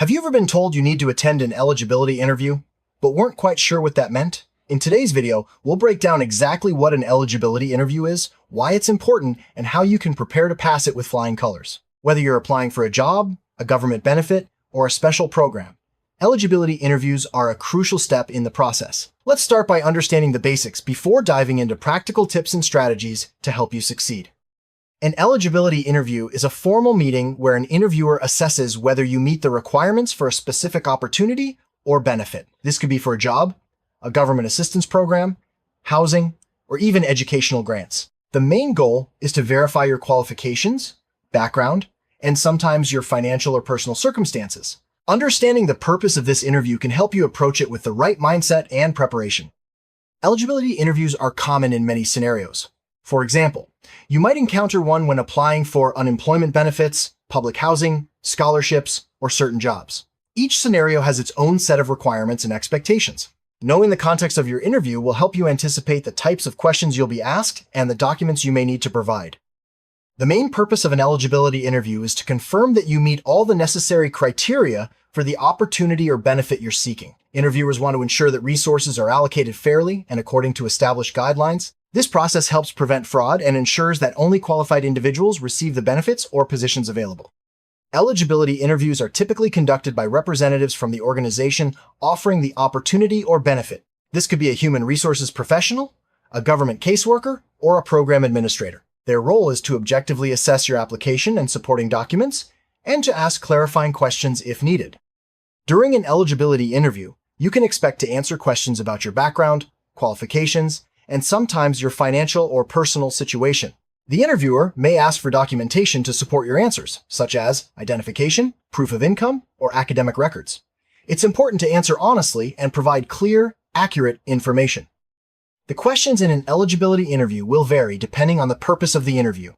Have you ever been told you need to attend an eligibility interview, but weren't quite sure what that meant? In today's video, we'll break down exactly what an eligibility interview is, why it's important, and how you can prepare to pass it with flying colors. Whether you're applying for a job, a government benefit, or a special program, eligibility interviews are a crucial step in the process. Let's start by understanding the basics before diving into practical tips and strategies to help you succeed. An eligibility interview is a formal meeting where an interviewer assesses whether you meet the requirements for a specific opportunity or benefit. This could be for a job, a government assistance program, housing, or even educational grants. The main goal is to verify your qualifications, background, and sometimes your financial or personal circumstances. Understanding the purpose of this interview can help you approach it with the right mindset and preparation. Eligibility interviews are common in many scenarios. For example, you might encounter one when applying for unemployment benefits, public housing, scholarships, or certain jobs. Each scenario has its own set of requirements and expectations. Knowing the context of your interview will help you anticipate the types of questions you'll be asked and the documents you may need to provide. The main purpose of an eligibility interview is to confirm that you meet all the necessary criteria for the opportunity or benefit you're seeking. Interviewers want to ensure that resources are allocated fairly and according to established guidelines. This process helps prevent fraud and ensures that only qualified individuals receive the benefits or positions available. Eligibility interviews are typically conducted by representatives from the organization offering the opportunity or benefit. This could be a human resources professional, a government caseworker, or a program administrator. Their role is to objectively assess your application and supporting documents, and to ask clarifying questions if needed. During an eligibility interview, you can expect to answer questions about your background, qualifications, and sometimes your financial or personal situation. The interviewer may ask for documentation to support your answers, such as identification, proof of income, or academic records. It's important to answer honestly and provide clear, accurate information. The questions in an eligibility interview will vary depending on the purpose of the interview.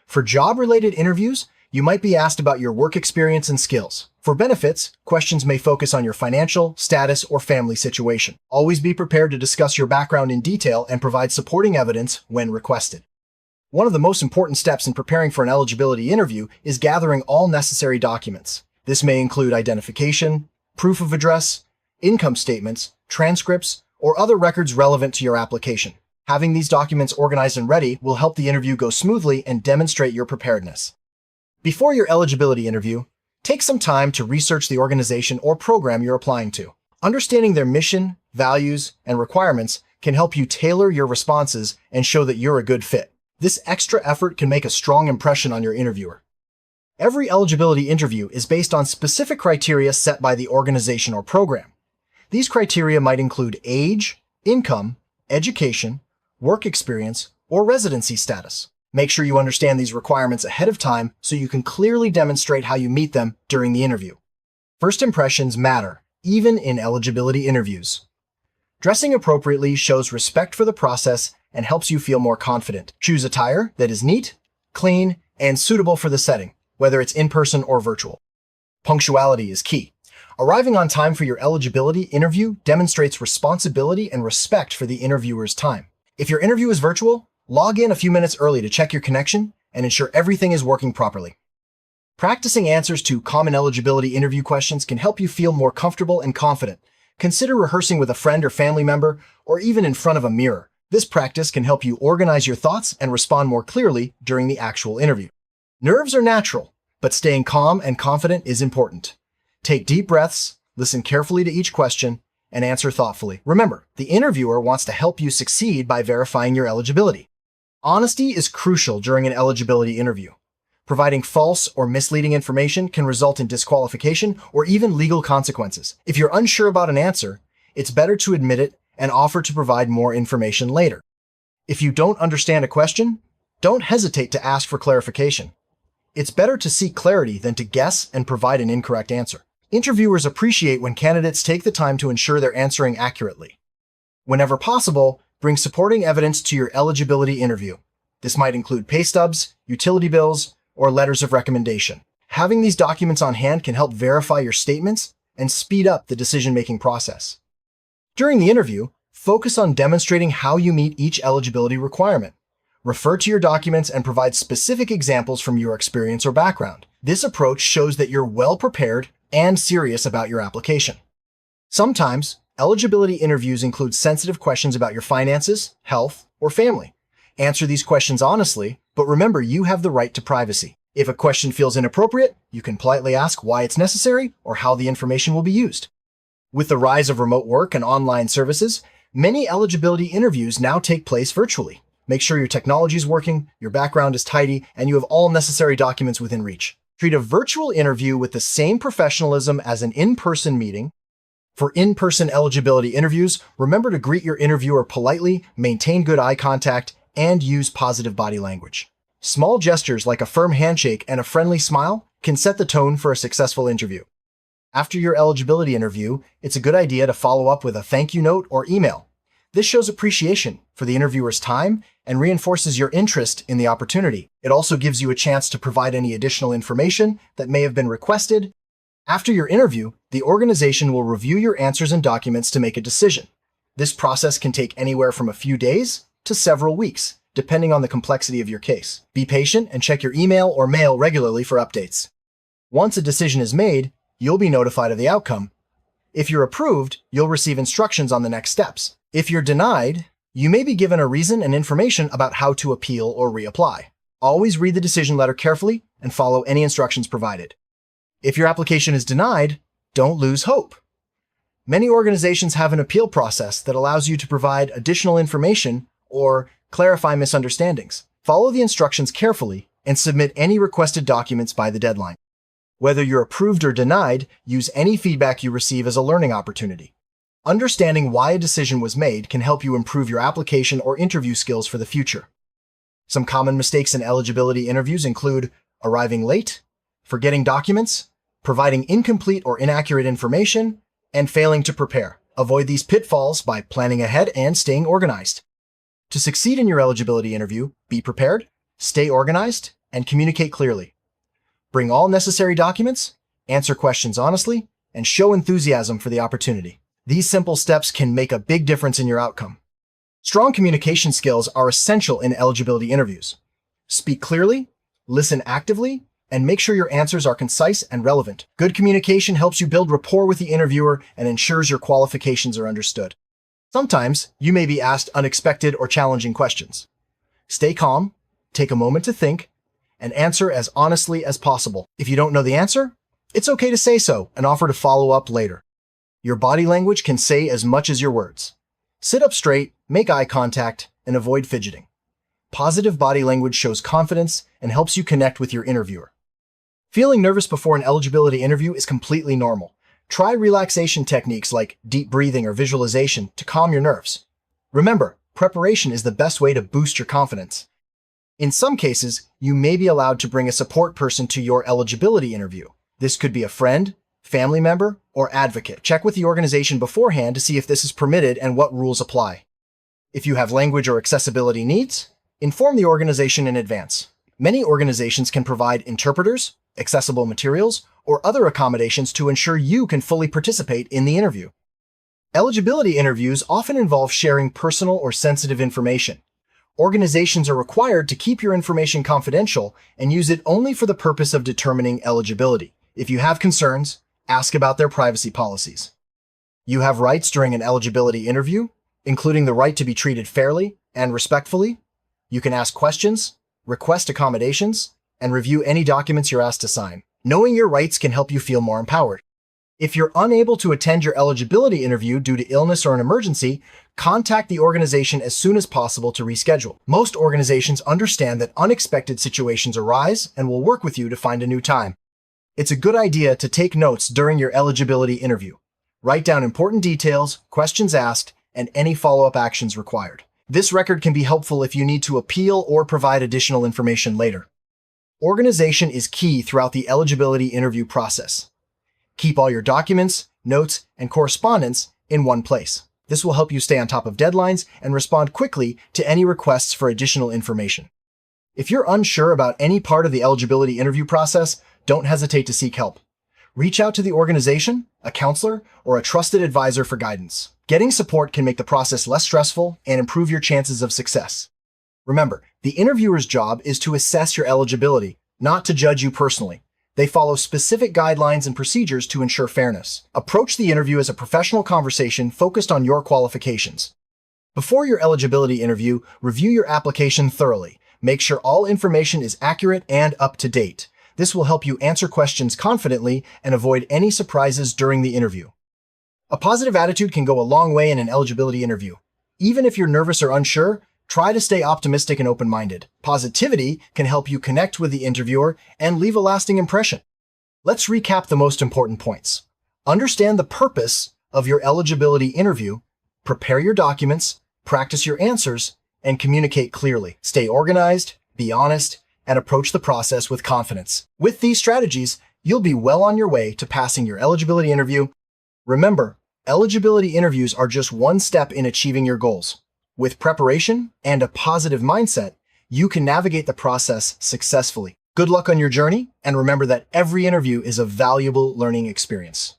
For job-related interviews, you might be asked about your work experience and skills. For benefits, questions may focus on your financial, status, or family situation. Always be prepared to discuss your background in detail and provide supporting evidence when requested. One of the most important steps in preparing for an eligibility interview is gathering all necessary documents. This may include identification, proof of address, income statements, transcripts, or other records relevant to your application. Having these documents organized and ready will help the interview go smoothly and demonstrate your preparedness. Before your eligibility interview, take some time to research the organization or program you're applying to. Understanding their mission, values, and requirements can help you tailor your responses and show that you're a good fit. This extra effort can make a strong impression on your interviewer. Every eligibility interview is based on specific criteria set by the organization or program. These criteria might include age, income, education, work experience, or residency status. Make sure you understand these requirements ahead of time so you can clearly demonstrate how you meet them during the interview. First impressions matter, even in eligibility interviews. Dressing appropriately shows respect for the process and helps you feel more confident. Choose attire that is neat, clean, and suitable for the setting, whether it's in person or virtual. Punctuality is key. Arriving on time for your eligibility interview demonstrates responsibility and respect for the interviewer's time. If your interview is virtual, log in a few minutes early to check your connection and ensure everything is working properly. Practicing answers to common eligibility interview questions can help you feel more comfortable and confident. Consider rehearsing with a friend or family member, or even in front of a mirror. This practice can help you organize your thoughts and respond more clearly during the actual interview. Nerves are natural, but staying calm and confident is important. Take deep breaths, listen carefully to each question, and answer thoughtfully. Remember, the interviewer wants to help you succeed by verifying your eligibility. Honesty is crucial during an eligibility interview. Providing false or misleading information can result in disqualification or even legal consequences. If you're unsure about an answer, it's better to admit it and offer to provide more information later. If you don't understand a question, don't hesitate to ask for clarification. It's better to seek clarity than to guess and provide an incorrect answer. Interviewers appreciate when candidates take the time to ensure they're answering accurately. Whenever possible, bring supporting evidence to your eligibility interview. This might include pay stubs, utility bills, or letters of recommendation. Having these documents on hand can help verify your statements and speed up the decision-making process. During the interview, focus on demonstrating how you meet each eligibility requirement. Refer to your documents and provide specific examples from your experience or background. This approach shows that you're well prepared, and serious about your application. Sometimes, eligibility interviews include sensitive questions about your finances, health, or family. Answer these questions honestly, but remember you have the right to privacy. If a question feels inappropriate, you can politely ask why it's necessary or how the information will be used. With the rise of remote work and online services, many eligibility interviews now take place virtually. Make sure your technology is working, your background is tidy, and you have all necessary documents within reach. Treat a virtual interview with the same professionalism as an in-person meeting. For in-person eligibility interviews, remember to greet your interviewer politely, maintain good eye contact, and use positive body language. Small gestures like a firm handshake and a friendly smile can set the tone for a successful interview. After your eligibility interview, it's a good idea to follow up with a thank you note or email. This shows appreciation for the interviewer's time and reinforces your interest in the opportunity. It also gives you a chance to provide any additional information that may have been requested. After your interview, the organization will review your answers and documents to make a decision. This process can take anywhere from a few days to several weeks, depending on the complexity of your case. Be patient and check your email or mail regularly for updates. Once a decision is made, you'll be notified of the outcome. If you're approved, you'll receive instructions on the next steps. If you're denied, you may be given a reason and information about how to appeal or reapply. Always read the decision letter carefully and follow any instructions provided. If your application is denied, don't lose hope. Many organizations have an appeal process that allows you to provide additional information or clarify misunderstandings. Follow the instructions carefully and submit any requested documents by the deadline. Whether you're approved or denied, use any feedback you receive as a learning opportunity. Understanding why a decision was made can help you improve your application or interview skills for the future. Some common mistakes in eligibility interviews include arriving late, forgetting documents, providing incomplete or inaccurate information, and failing to prepare. Avoid these pitfalls by planning ahead and staying organized. To succeed in your eligibility interview, be prepared, stay organized, and communicate clearly. Bring all necessary documents, answer questions honestly, and show enthusiasm for the opportunity. These simple steps can make a big difference in your outcome. Strong communication skills are essential in eligibility interviews. Speak clearly, listen actively, and make sure your answers are concise and relevant. Good communication helps you build rapport with the interviewer and ensures your qualifications are understood. Sometimes you may be asked unexpected or challenging questions. Stay calm, take a moment to think, and answer as honestly as possible. If you don't know the answer, it's okay to say so and offer to follow up later. Your body language can say as much as your words. Sit up straight, make eye contact, and avoid fidgeting. Positive body language shows confidence and helps you connect with your interviewer. Feeling nervous before an eligibility interview is completely normal. Try relaxation techniques like deep breathing or visualization to calm your nerves. Remember, preparation is the best way to boost your confidence. In some cases, you may be allowed to bring a support person to your eligibility interview. This could be a friend, family member, or advocate. Check with the organization beforehand to see if this is permitted and what rules apply. If you have language or accessibility needs, inform the organization in advance. Many organizations can provide interpreters, accessible materials, or other accommodations to ensure you can fully participate in the interview. Eligibility interviews often involve sharing personal or sensitive information. Organizations are required to keep your information confidential and use it only for the purpose of determining eligibility. If you have concerns, ask about their privacy policies. You have rights during an eligibility interview, including the right to be treated fairly and respectfully. You can ask questions, request accommodations, and review any documents you're asked to sign. Knowing your rights can help you feel more empowered. If you're unable to attend your eligibility interview due to illness or an emergency, contact the organization as soon as possible to reschedule. Most organizations understand that unexpected situations arise and will work with you to find a new time. It's a good idea to take notes during your eligibility interview. Write down important details, questions asked, and any follow-up actions required. This record can be helpful if you need to appeal or provide additional information later. Organization is key throughout the eligibility interview process. Keep all your documents, notes, and correspondence in one place. This will help you stay on top of deadlines and respond quickly to any requests for additional information. If you're unsure about any part of the eligibility interview process, don't hesitate to seek help. Reach out to the organization, a counselor, or a trusted advisor for guidance. Getting support can make the process less stressful and improve your chances of success. Remember, the interviewer's job is to assess your eligibility, not to judge you personally. They follow specific guidelines and procedures to ensure fairness. Approach the interview as a professional conversation focused on your qualifications. Before your eligibility interview, review your application thoroughly. Make sure all information is accurate and up to date. This will help you answer questions confidently and avoid any surprises during the interview. A positive attitude can go a long way in an eligibility interview. Even if you're nervous or unsure, try to stay optimistic and open-minded. Positivity can help you connect with the interviewer and leave a lasting impression. Let's recap the most important points. Understand the purpose of your eligibility interview, prepare your documents, practice your answers, and communicate clearly. Stay organized, be honest, and approach the process with confidence. With these strategies, you'll be well on your way to passing your eligibility interview. Remember, eligibility interviews are just one step in achieving your goals. With preparation and a positive mindset, you can navigate the process successfully. Good luck on your journey, and remember that every interview is a valuable learning experience.